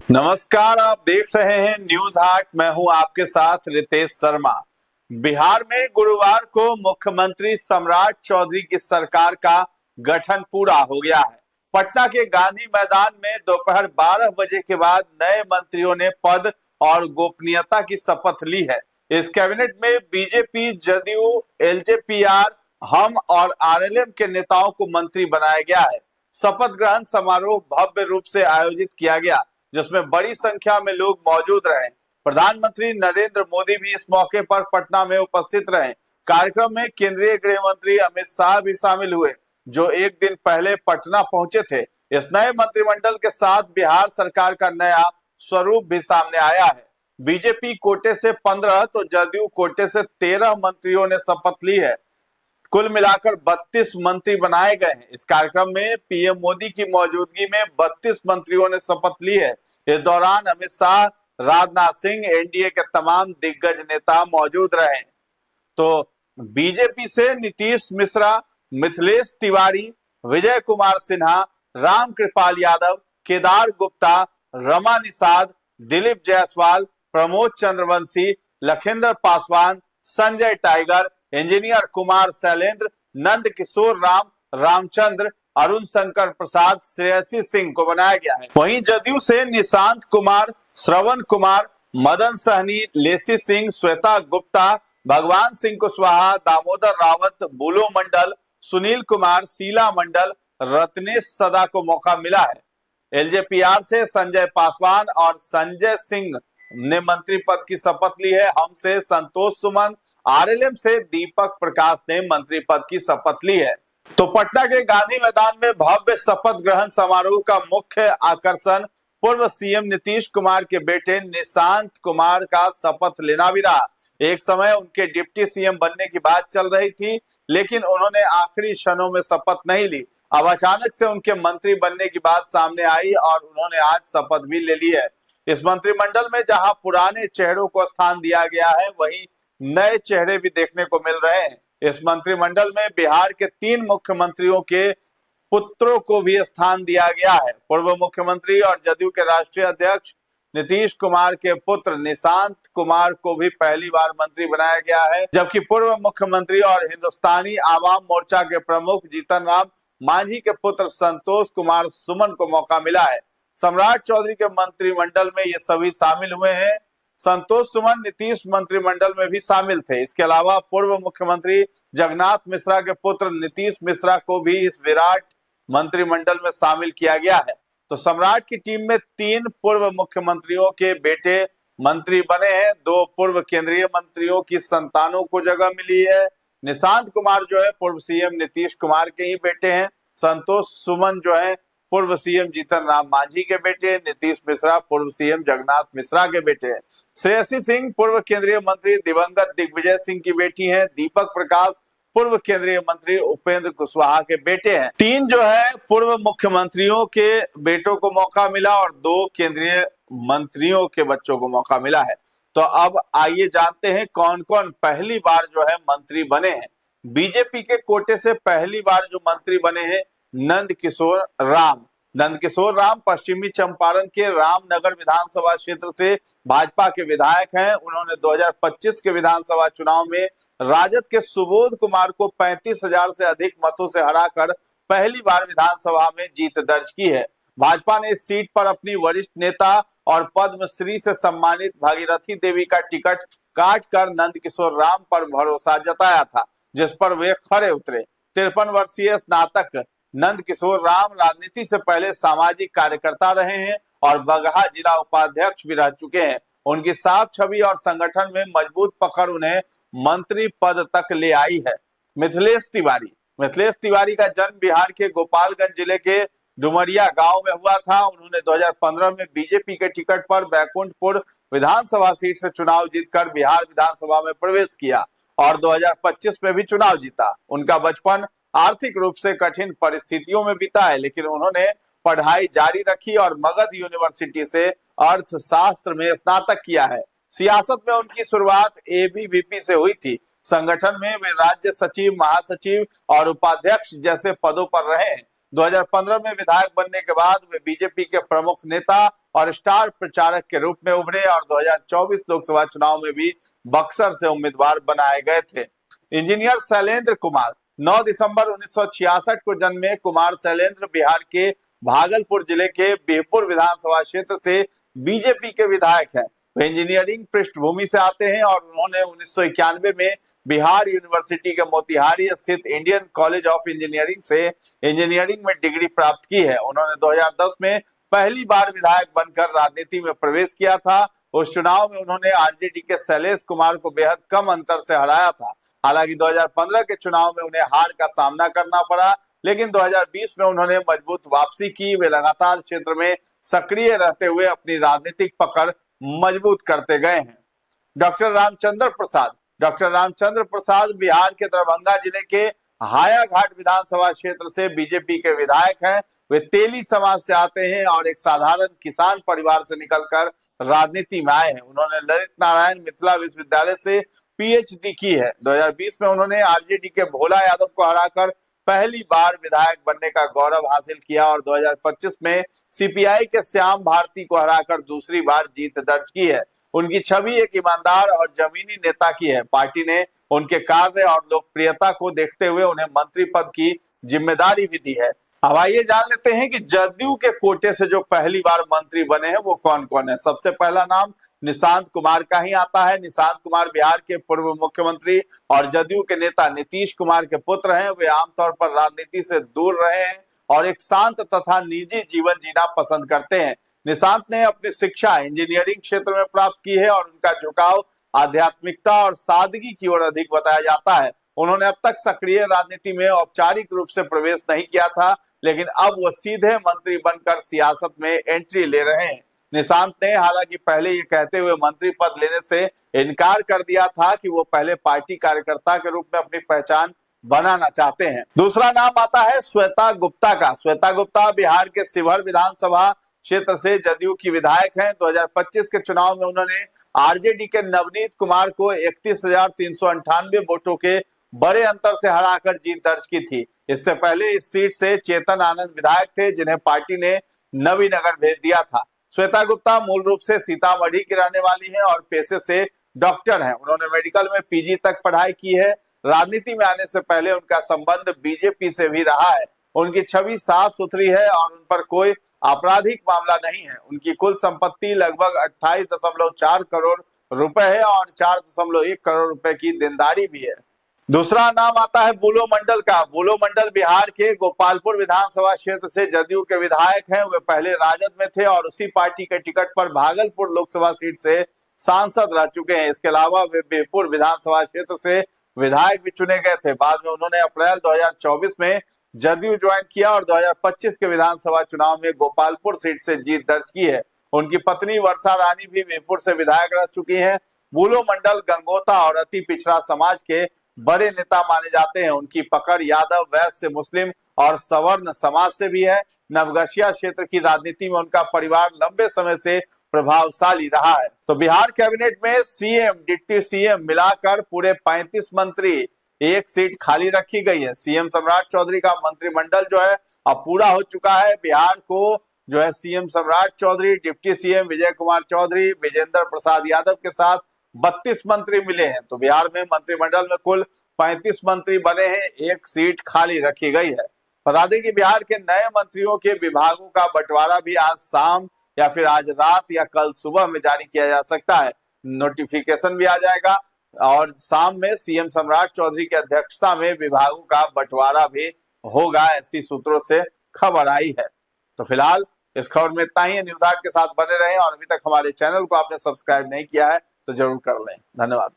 नमस्कार, आप देख रहे हैं न्यूज हाट। मैं हूं आपके साथ रितेश शर्मा। बिहार में गुरुवार को मुख्यमंत्री सम्राट चौधरी की सरकार का गठन पूरा हो गया है। पटना के गांधी मैदान में दोपहर 12 बजे के बाद नए मंत्रियों ने पद और गोपनीयता की शपथ ली है। इस कैबिनेट में बीजेपी, जदयू, एलजेपीआर, हम और आरएलएम के नेताओं को मंत्री बनाया गया है। शपथ ग्रहण समारोह भव्य रूप से आयोजित किया गया, जिसमें बड़ी संख्या में लोग मौजूद रहे। प्रधानमंत्री नरेंद्र मोदी भी इस मौके पर पटना में उपस्थित रहे। कार्यक्रम में केंद्रीय गृह मंत्री अमित शाह भी शामिल हुए, जो एक दिन पहले पटना पहुंचे थे। इस नए मंत्रिमंडल के साथ बिहार सरकार का नया स्वरूप भी सामने आया है। बीजेपी कोटे से 15 तो जदयू कोटे से 13 मंत्रियों ने शपथ ली है। कुल मिलाकर 32 मंत्री बनाए गए हैं। इस कार्यक्रम में पीएम मोदी की मौजूदगी में 32 मंत्रियों ने शपथ ली है। इस दौरान अमित शाह, राजनाथ सिंह, एनडीए के तमाम दिग्गज नेता मौजूद रहे। तो बीजेपी से नीतीश मिश्रा, मिथिलेश तिवारी, विजय कुमार सिन्हा, राम कृपाल यादव, केदार गुप्ता, रमा निषाद, दिलीप जायसवाल, प्रमोद चंद्रवंशी, लखिंदर पासवान, संजय टाइगर, इंजीनियर कुमार शैलेंद्र, नंद किशोर राम, रामचंद्र, अरुण शंकर प्रसाद, श्रेयसी सिंह को बनाया गया है। वहीं जदयू से निशांत कुमार, श्रवण कुमार, मदन सहनी, लेसी सिंह, श्वेता गुप्ता, भगवान सिंह कुशवाहा, दामोदर रावत, बुलो मंडल, सुनील कुमार, शीला मंडल, रत्नेश सदा को मौका मिला है। एलजेपीआर से संजय पासवान और संजय सिंह ने मंत्री पद की शपथ ली है। हम से संतोष सुमन, आरएलएम से दीपक प्रकाश ने मंत्री पद की शपथ ली है। तो पटना के गांधी मैदान में भव्य शपथ ग्रहण समारोह का मुख्य आकर्षण पूर्व सीएम नीतीश कुमार के बेटे निशांत कुमार का शपथ लेना भी रहा। एक समय उनके डिप्टी सीएम बनने की बात चल रही थी, लेकिन उन्होंने आखिरी क्षणों में शपथ नहीं ली। अब अचानक से उनके मंत्री बनने की बात सामने आई और उन्होंने आज शपथ भी ले ली है। इस मंत्रिमंडल में जहां पुराने चेहरों को स्थान दिया गया है, वहीं नए चेहरे भी देखने को मिल रहे हैं। इस मंत्रिमंडल में बिहार के 3 मुख्यमंत्रियों के पुत्रों को भी स्थान दिया गया है। पूर्व मुख्यमंत्री और जदयू के राष्ट्रीय अध्यक्ष नीतीश कुमार के पुत्र निशांत कुमार को भी पहली बार मंत्री बनाया गया है, जबकि पूर्व मुख्यमंत्री और हिंदुस्तानी आवाम मोर्चा के प्रमुख जीतन राम मांझी के पुत्र संतोष कुमार सुमन को मौका मिला है। सम्राट चौधरी के मंत्रिमंडल में ये सभी शामिल हुए हैं। संतोष सुमन नीतीश मंत्रिमंडल में भी शामिल थे। इसके अलावा पूर्व मुख्यमंत्री जगन्नाथ मिश्रा के पुत्र नीतीश मिश्रा को भी इस विराट मंत्रिमंडल में शामिल किया गया है। तो सम्राट की टीम में 3 पूर्व मुख्यमंत्रियों के बेटे मंत्री बने हैं। 2 पूर्व केंद्रीय मंत्रियों की संतानों को जगह मिली है। निशांत कुमार जो है पूर्व सीएम नीतीश कुमार के ही बेटे हैं। संतोष सुमन जो है पूर्व सीएम जीतन राम मांझी के बेटे। नीतीश मिश्रा पूर्व सीएम जगन्नाथ मिश्रा के बेटे हैं। श्रेयसी सिंह पूर्व केंद्रीय मंत्री दिवंगत दिग्विजय सिंह की बेटी हैं। दीपक प्रकाश पूर्व केंद्रीय मंत्री उपेंद्र कुशवाहा के बेटे हैं। 3 जो है पूर्व मुख्यमंत्रियों के बेटों को मौका मिला और 2 केंद्रीय मंत्रियों के बच्चों को मौका मिला है। तो अब आइए जानते हैं कौन कौन पहली बार जो है मंत्री बने हैं। बीजेपी के कोटे से पहली बार जो मंत्री बने हैं नंद किशोर राम। नंद किशोर राम पश्चिमी चंपारण के रामनगर विधानसभा क्षेत्र से भाजपा के विधायक हैं। उन्होंने 2025 के विधानसभा चुनाव में राजद के सुबोध कुमार को 35,000 से अधिक मतों से हराकर पहली बार विधानसभा में जीत दर्ज की है। भाजपा ने इस सीट पर अपनी वरिष्ठ नेता और पद्मश्री से सम्मानित भागीरथी देवी का टिकट काट कर नंद किशोर राम पर भरोसा जताया था, जिस पर वे खरे उतरे। 53 वर्षीय स्नातक नंद किशोर राम राजनीति से पहले सामाजिक कार्यकर्ता रहे हैं और बगहा जिला उपाध्यक्ष भी रह चुके हैं। उनकी साफ छवि और संगठन में मजबूत पकड़ उन्हें मंत्री पद तक ले आई है। मिथिलेश तिवारी का जन्म बिहार के गोपालगंज जिले के डुमरिया गांव में हुआ था। उन्होंने 2015 में बीजेपी के टिकट पर बैकुंठपुर विधानसभा सीट से चुनाव जीतकर बिहार विधानसभा में प्रवेश किया और 2025 में भी चुनाव जीता। उनका बचपन आर्थिक रूप से कठिन परिस्थितियों में बीता है, लेकिन उन्होंने पढ़ाई जारी रखी और मगध यूनिवर्सिटी से अर्थशास्त्र में स्नातक किया है। सियासत में उनकी शुरुआत एबीवीपी से हुई थी। संगठन में वे राज्य सचिव, महासचिव और उपाध्यक्ष जैसे पदों पर रहे हैं। 2015 में विधायक बनने के बाद वे बीजेपी के प्रमुख नेता और स्टार प्रचारक के रूप में उभरे और 2024 लोकसभा चुनाव में भी बक्सर से उम्मीदवार बनाए गए थे। इंजीनियर शैलेंद्र कुमार 9 दिसंबर 1966 को जन्मे कुमार शैलेंद्र बिहार के भागलपुर जिले के बिहपुर विधानसभा क्षेत्र से बीजेपी के विधायक हैं। वे इंजीनियरिंग पृष्ठभूमि से आते हैं और उन्होंने 1991 में बिहार यूनिवर्सिटी के मोतिहारी स्थित इंडियन कॉलेज ऑफ इंजीनियरिंग से इंजीनियरिंग में डिग्री प्राप्त की है। उन्होंने 2010 में पहली बार विधायक बनकर राजनीति में प्रवेश किया था। उस चुनाव में उन्होंने आरजेडी के शैलेश कुमार को बेहद कम अंतर से हराया था। हालांकि 2015 के चुनाव में उन्हें हार का सामना करना पड़ा, लेकिन 2020 में उन्होंने मजबूत वापसी की। वे लगातार क्षेत्र में सक्रिय रहते हुए अपनी राजनीतिक पकड़ मजबूत करते गए हैं। डॉक्टर रामचंद्र प्रसाद बिहार के दरभंगा जिले के हायाघाट विधानसभा क्षेत्र से बीजेपी के विधायक हैं। वे तेली समाज से आते हैं और एक साधारण किसान परिवार से निकलकर राजनीति में आए हैं। उन्होंने ललित नारायण मिथिला विश्वविद्यालय से पीएचडी की है। 2020 में उन्होंने आरजेडी के भोला यादव को हराकर पहली बार विधायक बनने का गौरव हासिल किया और 2025 में सीपीआई के श्याम भारती को हराकर दूसरी बार जीत दर्ज की है। उनकी छवि एक ईमानदार और जमीनी नेता की है। पार्टी ने उनके कार्य और लोकप्रियता को देखते हुए उन्हें मंत्री पद की जिम्मेदारी भी दी है। अब आइए जान लेते हैं कि जदयू के कोटे से जो पहली बार मंत्री बने हैं वो कौन कौन है। सबसे पहला नाम निशांत कुमार का ही आता है। निशांत कुमार बिहार के पूर्व मुख्यमंत्री और जदयू के नेता नीतीश कुमार के पुत्र हैं। वे आमतौर पर राजनीति से दूर रहे हैं और एक शांत तथा निजी जीवन जीना पसंद करते हैं। निशांत ने अपनी शिक्षा इंजीनियरिंग क्षेत्र में प्राप्त की है और उनका झुकाव आध्यात्मिकता और सादगी की ओर अधिक बताया जाता है। उन्होंने अब तक सक्रिय राजनीति में औपचारिक रूप से प्रवेश नहीं किया था, लेकिन अब वो सीधे मंत्री बनकर सियासत में एंट्री ले रहे हैं। निशांत ने हालांकि पहले ये कहते हुए मंत्री पद लेने से इनकार कर दिया था कि वो पहले पार्टी कार्यकर्ता के रूप में अपनी पहचान बनाना चाहते हैं। दूसरा नाम आता है श्वेता गुप्ता का। श्वेता गुप्ता बिहार के शिवहर विधानसभा क्षेत्र से जदयू की विधायक हैं। 2025 के चुनाव में उन्होंने आरजेडी के नवनीत कुमार को 31,398 वोटों के बड़े अंतर से हराकर जीत दर्ज की थी। इससे पहले इस सीट से चेतन आनंद विधायक थे, जिन्हें पार्टी ने नवीनगर भेज दिया था। श्वेता गुप्ता मूल रूप से सीतामढ़ी की रहने वाली हैं और पेशे से डॉक्टर हैं। उन्होंने मेडिकल में पीजी तक पढ़ाई की है। राजनीति में आने से पहले उनका संबंध बीजेपी से भी रहा है। उनकी छवि साफ सुथरी है और उन पर कोई आपराधिक मामला नहीं है। उनकी कुल संपत्ति लगभग 28.4 करोड़ रुपए है और 4.1 करोड़ रुपए की देनदारी भी है। दूसरा नाम आता है बुलो मंडल का। बुलो मंडल बिहार के गोपालपुर विधानसभा क्षेत्र से जदयू के विधायक हैं। वे पहले राजद में थे और उसी पार्टी के टिकट पर भागलपुर लोकसभा सीट से सांसद रह चुके हैं। इसके अलावा वे बिहपुर विधानसभा क्षेत्र से विधायक भी चुने गए थे। बाद में उन्होंने अप्रैल 2024 में जदयू ज्वाइन किया और 2025 के विधानसभा चुनाव में गोपालपुर सीट से जीत दर्ज की है। उनकी पत्नी वर्षा रानी भी बिहपुर से विधायक रह चुकी हैं। बुलो मंडल गंगोता और अति पिछड़ा समाज के बड़े नेता माने जाते हैं। उनकी पकड़ यादव, वैश्य, मुस्लिम और सवर्ण समाज से भी है। नवगछिया क्षेत्र की राजनीति में उनका परिवार लंबे समय से प्रभावशाली रहा है। तो बिहार कैबिनेट में सीएम, डिप्टी सीएम मिलाकर पूरे 35 मंत्री, एक सीट खाली रखी गई है। सीएम सम्राट चौधरी का मंत्रिमंडल जो है अब पूरा हो चुका है। बिहार को जो है सीएम सम्राट चौधरी, डिप्टी सीएम विजय कुमार चौधरी, विजेंद्र प्रसाद यादव के साथ 32 मंत्री मिले हैं। तो बिहार में मंत्रिमंडल में कुल 35 मंत्री बने हैं, एक सीट खाली रखी गई है। बता दें कि बिहार के नए मंत्रियों के विभागों का बंटवारा भी आज शाम या फिर आज रात या कल सुबह में जारी किया जा सकता है। नोटिफिकेशन भी आ जाएगा और शाम में सीएम सम्राट चौधरी की अध्यक्षता में विभागों का बंटवारा भी होगा, ऐसी सूत्रों से खबर आई है। तो फिलहाल इस खबर में इतना ही। न्यूज़ 8 के साथ बने रहें और अभी तक हमारे चैनल को आपने सब्सक्राइब नहीं किया है तो जरूर कर लें। धन्यवाद।